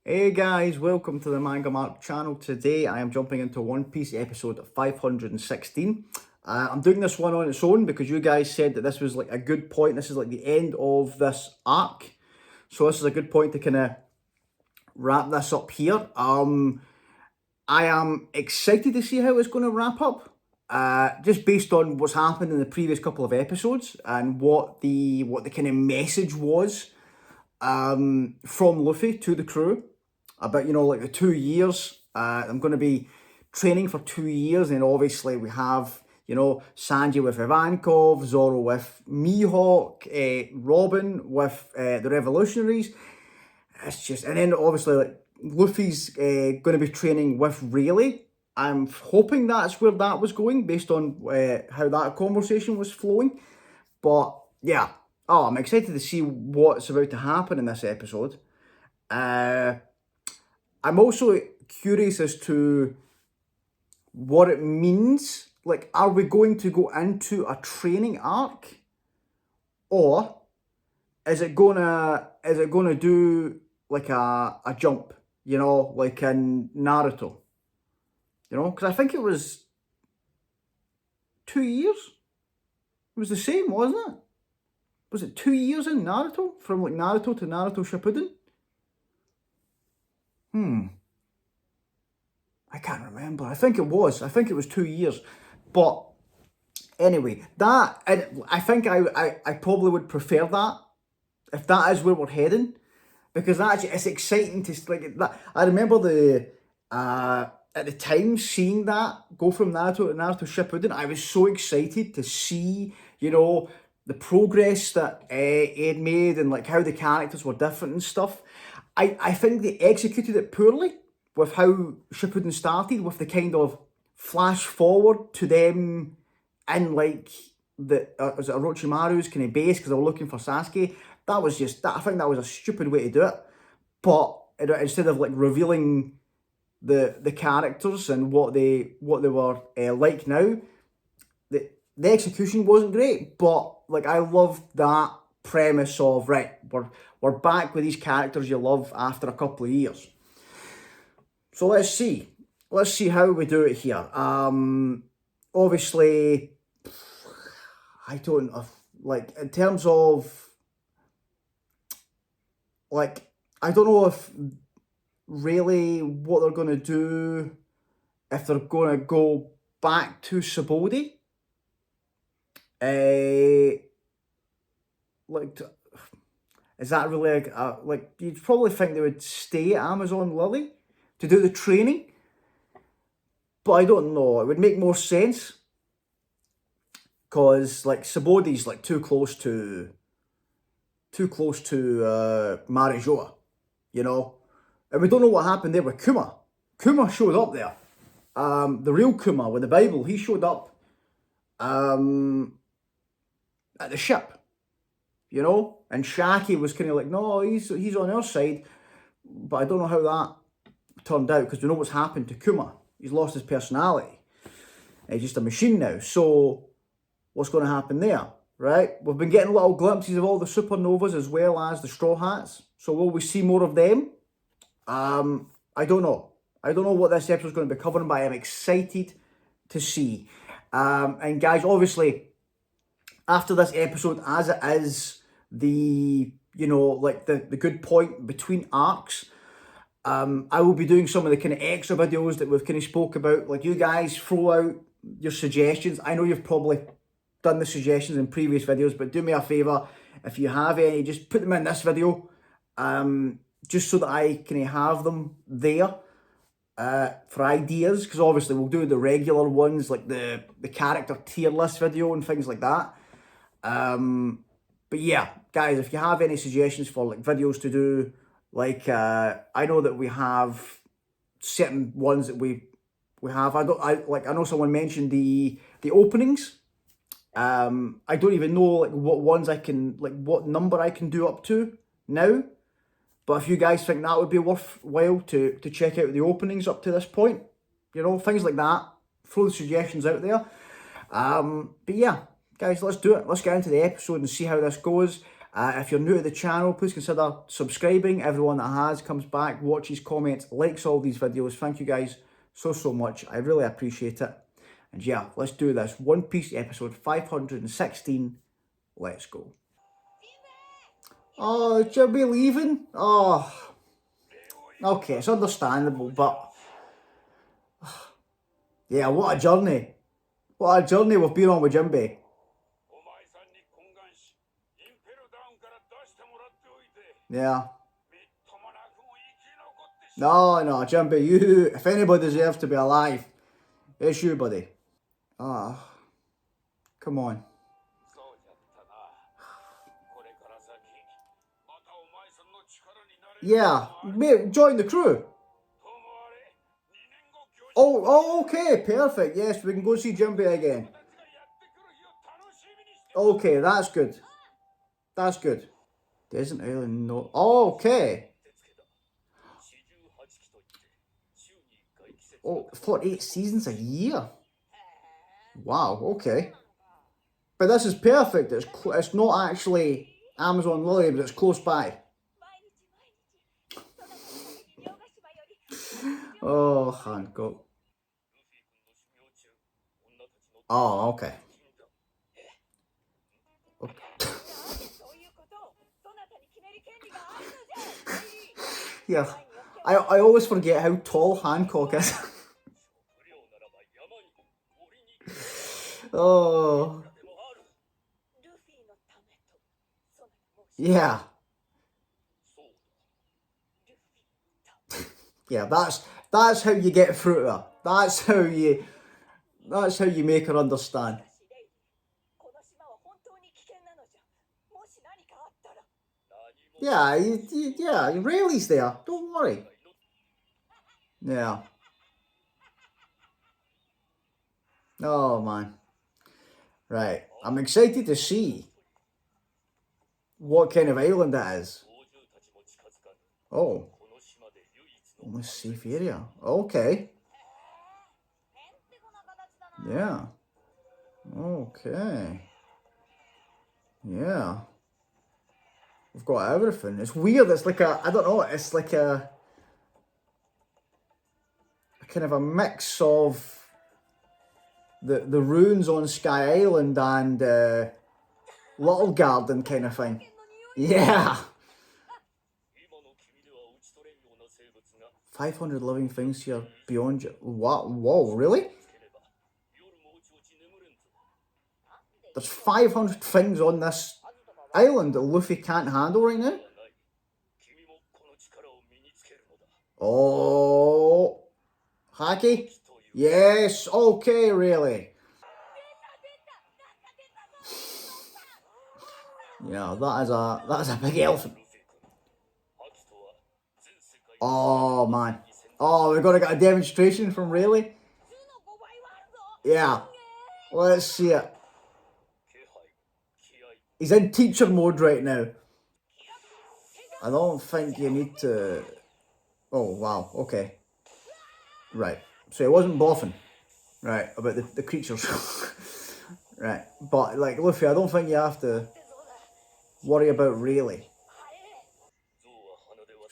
Hey guys, welcome to the MangaMark channel. Today I am jumping into One Piece episode 516. I'm doing this one on its own because you guys said that this was like a good point. This is like the end of this arc. So this is a good point to kind of wrap this up here. I am excited to see how it's going to wrap up. Just based on what's happened in the previous couple of episodes and what the kind of message was from Luffy to the crew about, like the 2 years. I'm going to be training for 2 years, and obviously we have, Sanji with Ivankov, Zoro with Mihawk, Robin with the Revolutionaries. It's just, and then obviously like Luffy's going to be training with Rayleigh. I'm hoping that's where that was going based on how that conversation was flowing. But yeah, I'm excited to see what's about to happen in this episode. I'm also curious as to what it means. Like, are we going to go into a training arc, or is it gonna do like a jump? Like in Naruto. Because I think it was 2 years. It was the same, wasn't it? Was it 2 years in Naruto? From like Naruto to Naruto Shippuden? I can't remember. I think it was 2 years. But anyway, that, and I think I probably would prefer that if that is where we're heading, because it's exciting to like that. I remember at the time seeing that go from Naruto to Naruto Shippuden. I was so excited to see the progress that he had made and like how the characters were different and stuff. I think they executed it poorly with how Shippuden started, with the kind of flash forward to them in like was it Orochimaru's kind of base because they were looking for Sasuke. That was just that. I think that was a stupid way to do it. But instead of like revealing the characters and what they were like now, the execution wasn't great. But like I loved that premise of right, we're back with these characters you love after a couple of years. So let's see how we do it here. Obviously, I don't know, like in terms of like I don't know if really what they're going to do, if they're going to go back to Subodi. Is that really like you'd probably think they would stay at Amazon Lily to do the training, but I don't know. It would make more sense because like Subodi's like too close to Marijoa, and we don't know what happened there with Kuma. Kuma showed up there. The real Kuma with the Bible, he showed up at the ship, and Shaki was kind of like, no, he's on our side, but I don't know how that turned out because we know what's happened to Kuma. He's lost his personality. He's just a machine now. So what's going to happen there, right? We've been getting little glimpses of all the supernovas as well as the Straw Hats. So will we see more of them? I don't know. I don't know what this episode is going to be covering, but I am excited to see. And guys, obviously, after this episode, as it is the the good point between arcs, I will be doing some of the kind of extra videos that we've kind of spoke about. Like, you guys throw out your suggestions. I know you've probably done the suggestions in previous videos, but do me a favour, if you have any, just put them in this video, just so that I can have them there for ideas, because obviously we'll do the regular ones, like the character tier list video and things like that. But yeah, guys, if you have any suggestions for like videos to do, like I know that we have certain ones that we have. I know someone mentioned the openings. I don't even know like what ones I can, like what number I can do up to now. But if you guys think that would be worthwhile to check out the openings up to this point, things like that, throw the suggestions out there. But yeah, guys, let's do it. Let's get into the episode and see how this goes. If you're new to the channel, please consider subscribing. Everyone that has comes back, watches, comments, likes all these videos. Thank you guys so much. I really appreciate it. And yeah, let's do this. One Piece episode 516. Let's go. Oh, Jimmy leaving? Oh, okay, it's understandable, but yeah, what a journey. What a journey we've been on with Jinbei. Yeah. No, Jinbei, you, if anybody deserves to be alive, it's you, buddy. Ah, come on. Yeah, mate, join the crew. Oh, okay, perfect. Yes, we can go see Jinbei again. Okay, that's good. That's good. Desert Island, no. Oh, okay. Oh, 48 seasons a year. Wow, okay. But this is perfect. It's not actually Amazon Lily, but it's close by. Oh, Hancock. Oh, okay. Yeah, I always forget how tall Hancock is. Oh. Yeah. Yeah, that's how you get through to her. That's how you make her understand. Yeah, yeah, Rayleigh's there. Don't worry. Yeah. Oh man. Right. I'm excited to see what kind of island that is. Oh. Almost safe area. Okay. Yeah. Okay. Yeah. We've got everything. It's weird. It's like I don't know, it's like a kind of a mix of the ruins on Sky Island and Little Garden kind of thing. Yeah. 500 living things here beyond you. What? Whoa, really? There's 500 things on this island that Luffy can't handle right now? Oh. Haki? Yes, okay, really. Yeah, that is a big elephant. Oh man. Oh, we're gonna get a demonstration from Rayleigh? Yeah. Let's see it. He's in teacher mode right now. I don't think you need to... Oh, wow, okay. Right. So he wasn't bluffing. Right, about the creatures. Right. But, like, Luffy, I don't think you have to worry about Rayleigh.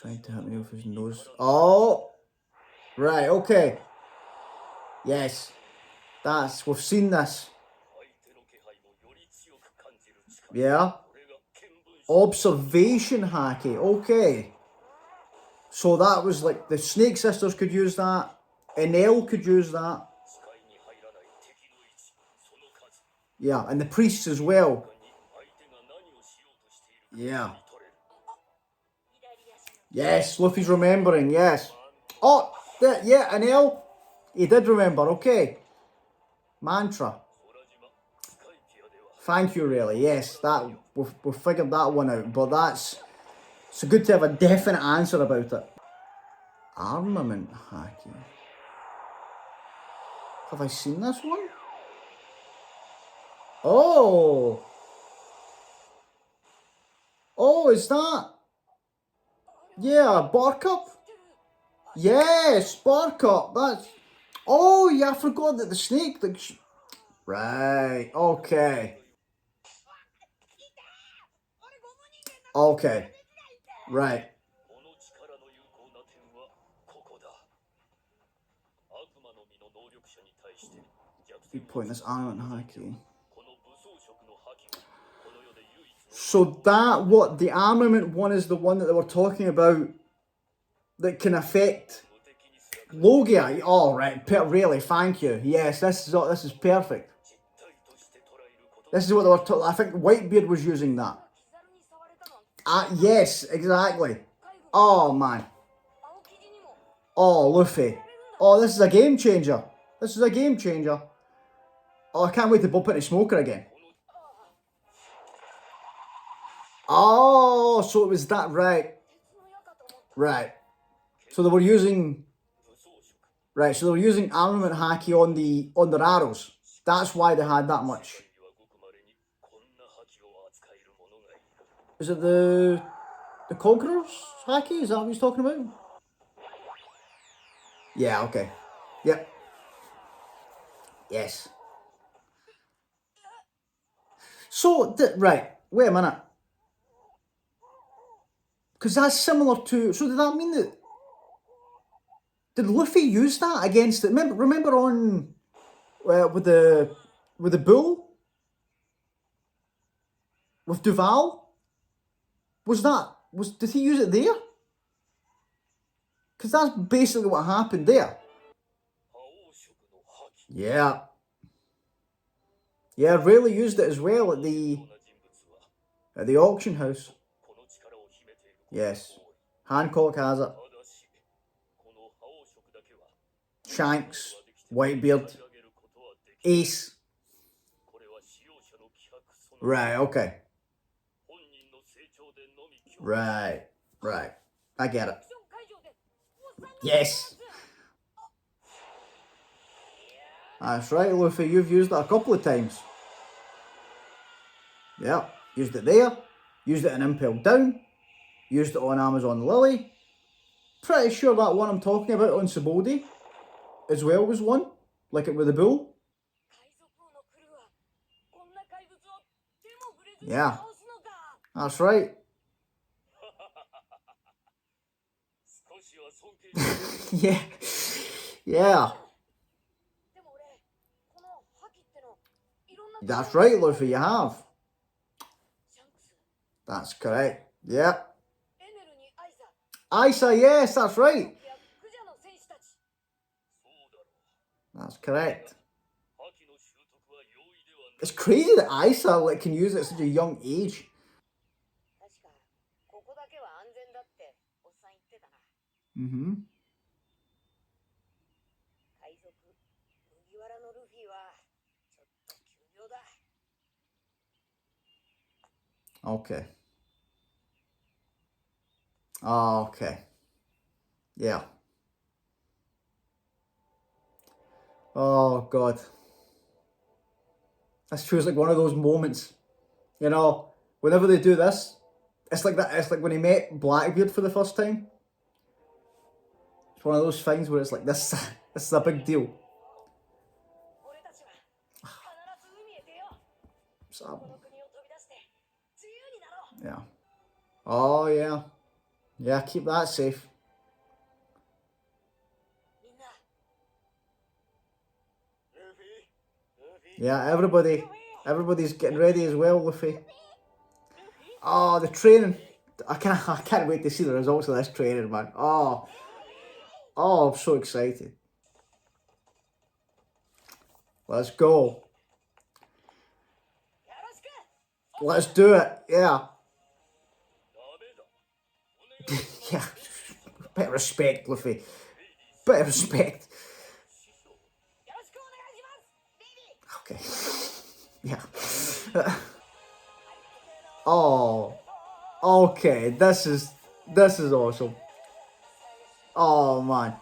Trying to hit me with his nose. Oh! Right, okay. Yes. We've seen this. Yeah. Observation Haki, okay. So that was like, the Snake Sisters could use that. Enel could use that. Yeah, and the priests as well. Yeah. Yes, Luffy's remembering, yes. Oh, yeah, Enel. He did remember, okay. Mantra. Thank you, Rayleigh. Yes, we've figured that one out, but it's good to have a definite answer about it. Armament Haki. Have I seen this one? Oh! Oh, is that? Yeah, Barcup? Yes, Barcup. That's... Oh, yeah, I forgot that the snake... Right, okay. Okay. Right. Good point. This armament Haki. So that what the armament one is the one that they were talking about that can affect Logia. Oh right, really, thank you. Yes, this is perfect. This is what they were. I think Whitebeard was using that. Yes, exactly. Oh man. Oh Luffy. Oh, this is a game changer. This is a game changer. Oh, I can't wait to bump into Smoker again. Oh, so it was that, right. Right. So they were using... Right, so they were using armament Haki on their arrows. That's why they had that much. Is it the Conqueror's Haki? Is that what he's talking about? Yeah, okay. Yep. Yes. So, right, wait a minute. Because that's similar to... So did that mean that... Did Luffy use that against it? Remember on... with the bull? With Duval? Did he use it there? Because that's basically what happened there. Yeah. Yeah, Rayleigh used it as well at the auction house. Yes. Hancock has it. Shanks, Whitebeard, Ace. Right, okay. Right. I get it. Yes. That's right, Luffy. You've used it a couple of times. Yeah. Used it there. Used it in Impel Down. Used it on Amazon Lily. Pretty sure that one I'm talking about on Saboldi as well was one. Like it with the bull. Yeah. That's right. Yeah. Yeah. That's right, Luffy, you have. That's correct. Yeah. Isa, yes, that's right. That's correct. It's crazy that Isa can use it at such a young age. Mm-hmm. Okay. Okay. Yeah. Oh, God. This feels like one of those moments. You know, whenever they do this, it's like that. It's like when he met Blackbeard for the first time. It's one of those things where it's like, this is a big deal. Yeah. Oh, yeah. Yeah, keep that safe. Yeah, everybody's getting ready as well, Luffy. Oh, the training. I can't wait to see the results of this training, man. Oh, I'm so excited. Let's go. Let's do it. Yeah. Yeah. Bit of respect, Luffy. Bit of respect. Okay. Yeah. Oh. Okay. This is awesome. Oh man.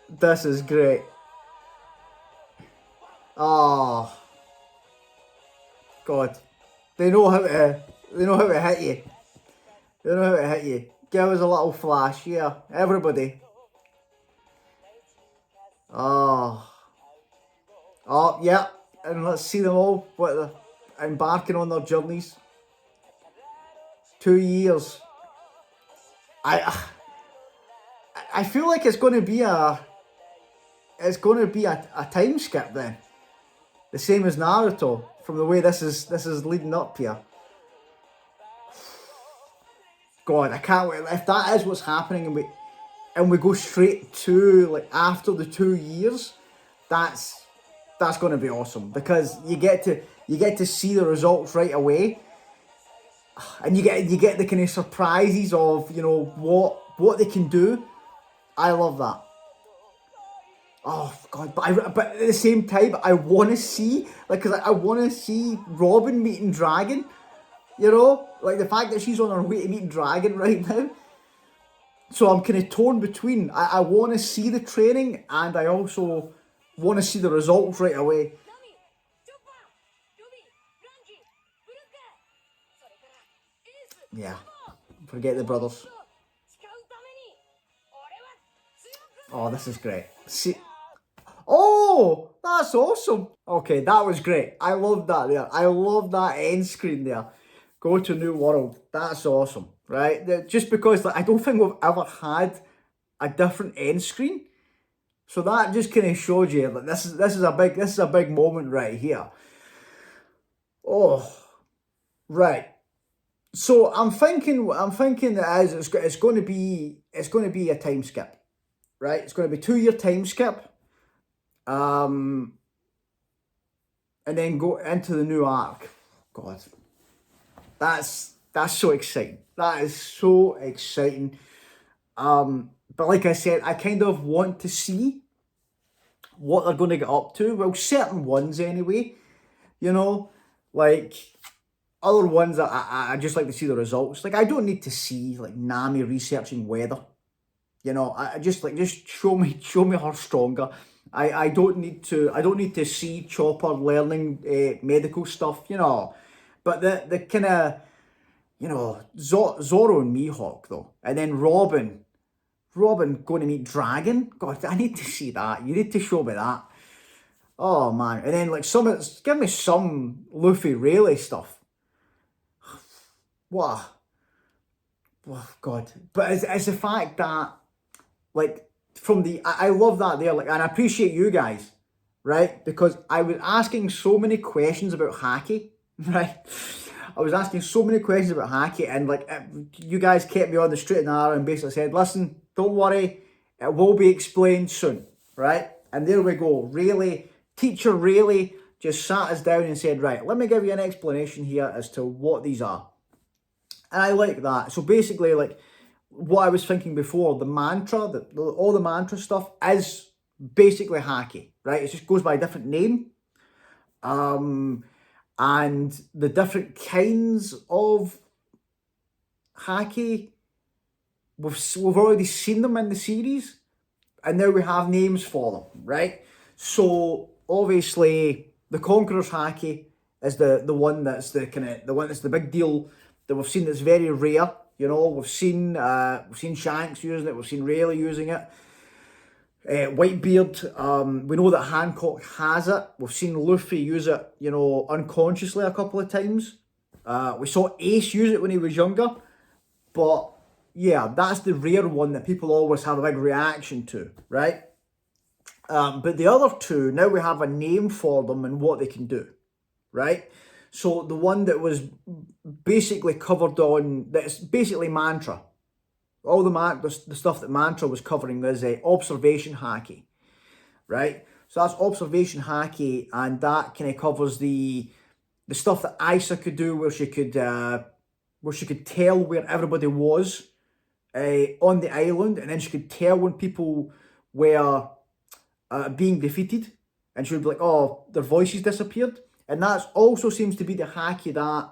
This is great. Oh. God. They know how to hit you. They know how to hit you. Give us a little flash, yeah. Everybody. Oh. Oh, yeah. And let's see them all embarking on their journeys. 2 years. I feel like it's going to be a time skip then, the same as Naruto, from the way this is leading up here. God, I can't wait. If that is what's happening, and we go straight to like after the 2 years, that's going to be awesome, because you get to see the results right away, and you get the kind of surprises of, you know, what they can do. I love that. Oh God, but at the same time, I want to see, like, cause I want to see Robin meeting Dragon. You know, like the fact that she's on her way to meet Dragon right now. So I'm kind of torn between. I want to see the training, and I also want to see the results right away. Yeah, forget the brothers. Oh, this is great. See, oh, that's awesome. Okay, that was great. I love that there. I love that end screen there. Go to New World. That's awesome, right? Just because, like, I don't think we've ever had a different end screen, so that just kind of showed you that this is a big moment right here. Oh, right. So I'm thinking that it's going to be a time skip, right? It's going to be 2 year time skip, and then go into the new arc. God, that's so exciting. That is so exciting. But like I said, I kind of want to see what they're going to get up to. Well, certain ones anyway. You know, like other ones that I just like to see the results. Like, I don't need to see like Nami researching weather. You know, I just show me her stronger. I don't need to see Chopper learning medical stuff. You know, but the kind of, you know, Zoro and Mihawk though, and then Robin going to meet Dragon. God, I need to see that. You need to show me that. Oh man, and then like give me some Luffy Rayleigh stuff. What? Oh God, but it's the fact that, like, I love that there, like, and I appreciate you guys, right? Because I was asking so many questions about Haki, right? I was asking so many questions about Haki, and like, you guys kept me on the straight and narrow and basically said, listen, don't worry, it will be explained soon, right? And there we go. Teacher Rayleigh just sat us down and said, right, let me give you an explanation here as to what these are. And I like that. So basically, like, what I was thinking before, the mantra, all the mantra stuff is basically Haki, right? It just goes by a different name. And the different kinds of Haki, we've already seen them in the series, and now we have names for them, right? So obviously the Conqueror's Haki is the one that's the big deal that we've seen, that's very rare. You know, we've seen Shanks using it, we've seen Rayleigh using it. Whitebeard, we know that Hancock has it. We've seen Luffy use it, you know, unconsciously a couple of times. We saw Ace use it when he was younger. But yeah, that's the rare one that people always have a big reaction to, right? But the other two, now we have a name for them and what they can do, right? So the one that was basically covered on, that's basically mantra. All the stuff that mantra was covering is observation Haki, right? So that's observation Haki, and that kind of covers the stuff that Isa could do, where she could tell where everybody was on the island, and then she could tell when people were being defeated, and she would be like, oh, their voices disappeared. And that also seems to be the Haki that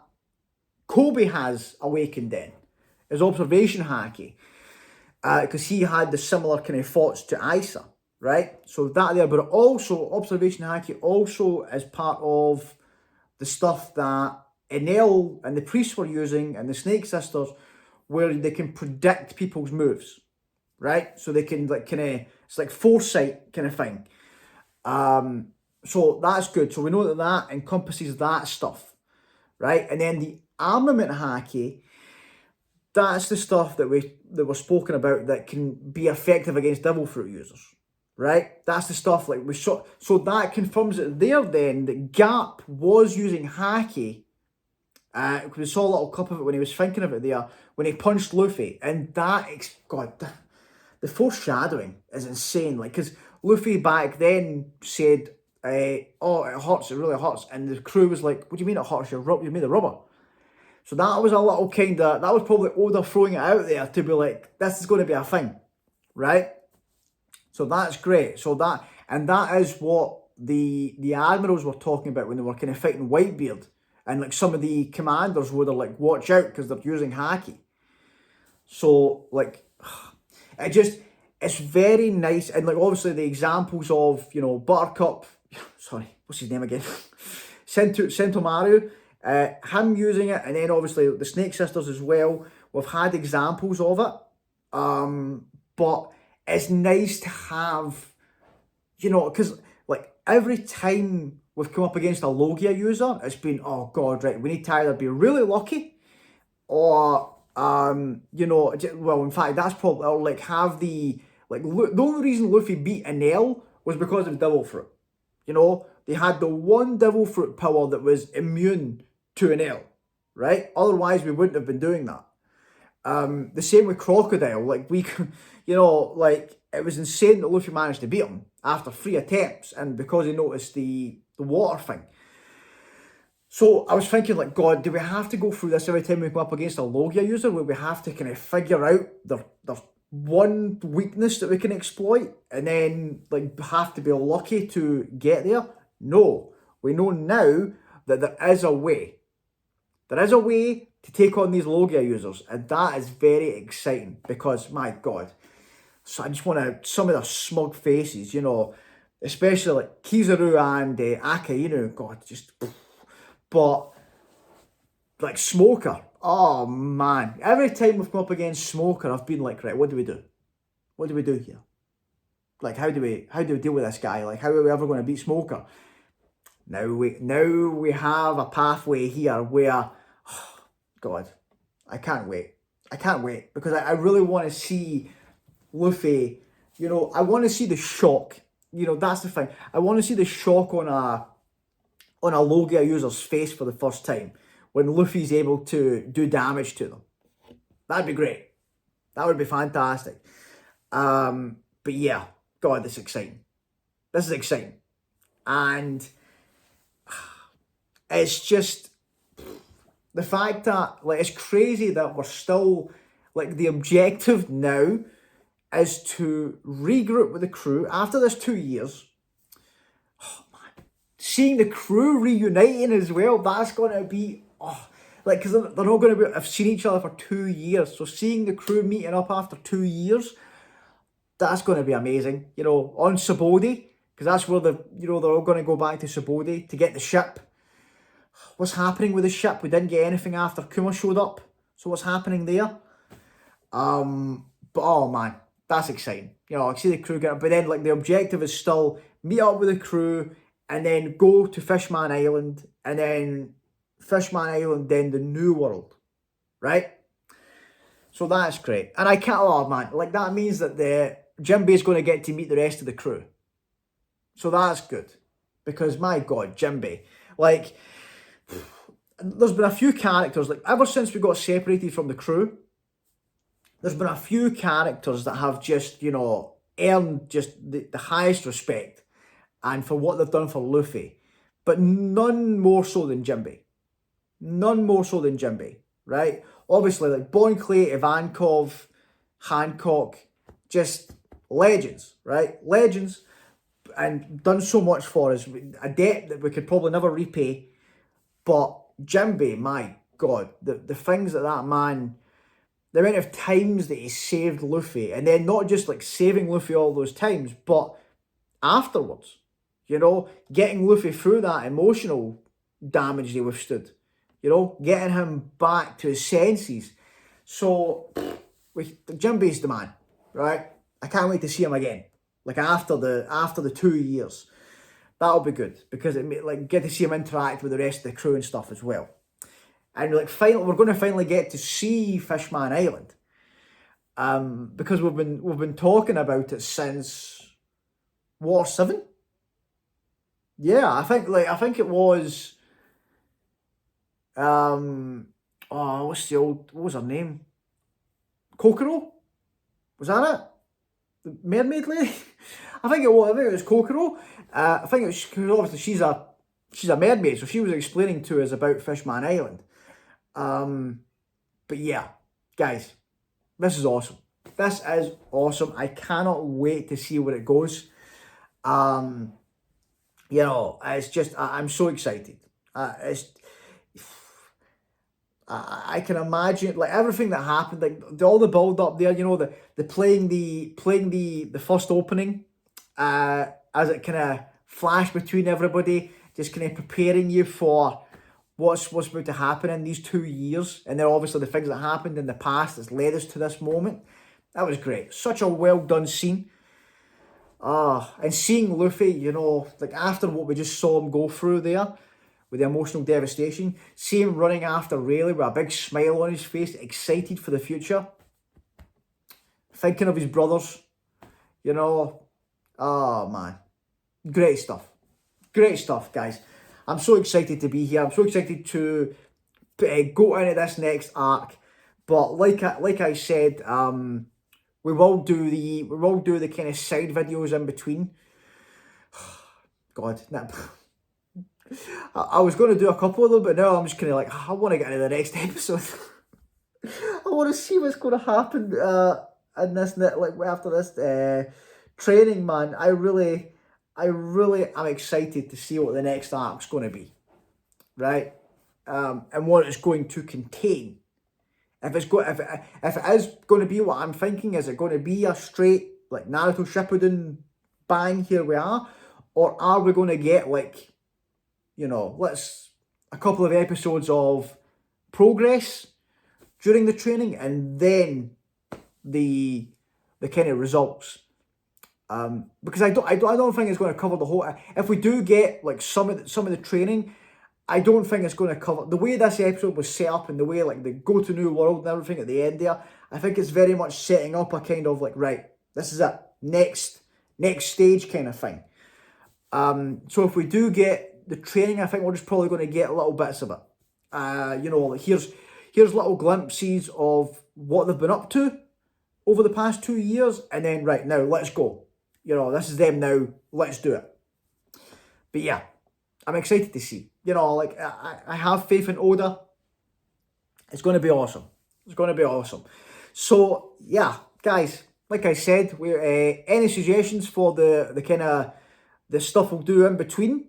Kobe has awakened in, is observation Haki, because he had the similar kind of thoughts to Isa, right? So that there, but also observation Haki also is part of the stuff that Enel and the priests were using, and the Snake Sisters, where they can predict people's moves, right? So they can, like, kind of, it's like foresight kind of thing. So that's good. So we know that encompasses that stuff, right? And then the armament Haki, that's the stuff that we're spoken about that can be effective against devil fruit users, right? That's the stuff like we saw. So that confirms it there then that Gap was using Haki. We saw a little clip of it when he was thinking of it there, when he punched Luffy, and God, the foreshadowing is insane. Like, because Luffy back then said, "Oh, it hurts. It really hurts," and the crew was like, "What do you mean it hurts? You made of rubber." So that was a little that was probably Oda throwing it out there to be like, this is going to be a thing, right? So that's great. So that is what the admirals were talking about when they were kind of fighting Whitebeard. And like some of the commanders were like, watch out because they're using Haki. So like, it's very nice. And like obviously the examples of, Buttercup, sorry, what's his name again? Sentomaru. Him using it, and then obviously the Snake Sisters as well. We've had examples of it, but it's nice to have, because like every time we've come up against a Logia user, it's been, oh god, right, we need to either be really lucky, or well, in fact, that's probably, or like have the only reason Luffy beat Enel was because of Devil Fruit. They had the one Devil Fruit power that was immune to an L, right? Otherwise, we wouldn't have been doing that. The same with Crocodile. Like, it was insane that Luffy managed to beat him after 3 attempts, and because he noticed the water thing. So I was thinking, like, God, do we have to go through this every time we come up against a Logia user, where we have to kind of figure out their one weakness that we can exploit, and then, like, have to be lucky to get there? No. We know now that there is a way. There is a way to take on these Logia users, and that is very exciting because, my God, so I just want to, some of their smug faces, especially like Kizaru and Akainu, God, just, but like Smoker, oh man, every time we've come up against Smoker, I've been like, right, what do we do? What do we do here? Like, how do we deal with this guy? Like, how are we ever going to beat Smoker? Now we have a pathway here where, oh, God, I can't wait. I can't wait because I really want to see Luffy. I want to see the shock. That's the thing. I want to see the shock on a Logia user's face for the first time when Luffy's able to do damage to them. That'd be great. That would be fantastic. But yeah, God, this is exciting. This is exciting, and it's just the fact that, like, it's crazy that we're still, like, the objective now is to regroup with the crew after this 2 years. Oh man, seeing the crew reuniting as well, that's going to be, because they're not going to have seen each other for 2 years. So seeing the crew meeting up after 2 years, that's going to be amazing. On Subodi, because that's where they're all going to go back to Subodi to get the ship. What's happening with the ship? We didn't get anything after Kuma showed up. So what's happening there? But oh man, that's exciting. I see the crew get up, but then like the objective is still meet up with the crew and then go to Fishman Island, and then Fishman Island, then the New World, right? So that's great. And I can't, oh man, like that means that the Jinbei's going to get to meet the rest of the crew. So that's good. Because my God, Jinbei, like, there's been a few characters, like ever since we got separated from the crew, there's been a few characters that have just, earned just the highest respect and for what they've done for Luffy. But none more so than Jinbei. None more so than Jinbei, right? Obviously, like Bon Clay, Ivankov, Hancock, just legends, right? Legends, and done so much for us. A debt that we could probably never repay. But Jinbei, my God, the things that man, the amount of times that he saved Luffy, and then not just like saving Luffy all those times, but afterwards, getting Luffy through that emotional damage they withstood, getting him back to his senses. So, Jinbei's the man, right? I can't wait to see him again, like after the 2 years. That'll be good because it like get to see him interact with the rest of the crew and stuff as well. and like finally we're going to finally get to see Fishman Island, because we've been talking about it since War 7. Yeah, I think it was oh, what was her name? Kokoro? Was that it? The mermaid lady? I think it was Kokoro. I think it was, cause obviously she's a mermaid, so she was explaining to us about Fishman Island. But yeah, guys, this is awesome. This is awesome. I cannot wait to see where it goes. You know, it's just I'm so excited. I can imagine like everything that happened, like all the build up there. You know, the playing the first opening, as it kind of flashed between everybody, just kind of preparing you for what's about to happen in these 2 years, and then obviously the things that happened in the past that's led us to this moment. That was great. Such a well done scene. And seeing Luffy, you know, like after what we just saw him go through there, with the emotional devastation, see him running after Rayleigh with a big smile on his face, excited for the future, thinking of his brothers, you know. Oh man, great stuff. Great stuff, guys. I'm so excited to be here. I'm so excited to go into this next arc. But like I said, we will do the kind of side videos in between. God, I was going to do a couple of them, but now I'm just kind of like, I want to get into the next episode. I want to see what's going to happen in this, like after this training, man. I really am excited to see what the next arc's going to be, right? And what it's going to contain. If it is going to be what I'm thinking, is it going to be a straight like Naruto Shippuden, bang, here we are, or are we going to get like, you know, a couple of episodes of progress during the training, and then the kind of results. Because I don't think it's going to cover the whole. If we do get like some of the training, I don't think it's going to cover the way this episode was set up, and the way like they go to New World and everything at the end there. I think it's very much setting up a kind of like, right, this is it, next stage kind of thing. So if we do get the training, I think we're just probably going to get little bits of it. You know, like here's little glimpses of what they've been up to over the past 2 years, and then right now, let's go. You know, this is them now. Let's do it. But yeah, I'm excited to see. You know, like I have faith in Oda. It's going to be awesome. It's going to be awesome. So yeah, guys, like I said, we're any suggestions for the kind of the stuff we'll do in between,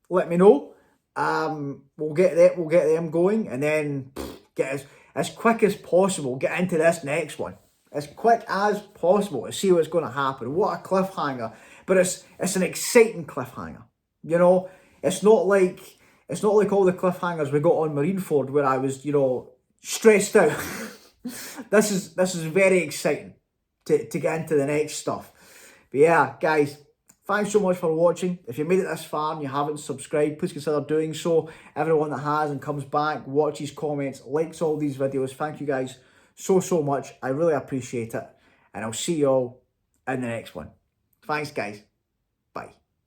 let me know. We'll get them going, and then get as quick as possible, get into this next one. As quick as possible to see what's going to happen. What a cliffhanger. But it's an exciting cliffhanger. You know, it's not like all the cliffhangers we got on Marineford where I was, you know, stressed out. This is very exciting to get into the next stuff. But yeah, guys, thanks so much for watching. If you made it this far and you haven't subscribed, please consider doing so. Everyone that has and comes back, watches, comments, likes all these videos, thank you guys so much. I really appreciate it. And I'll see you all in the next one. Thanks, guys.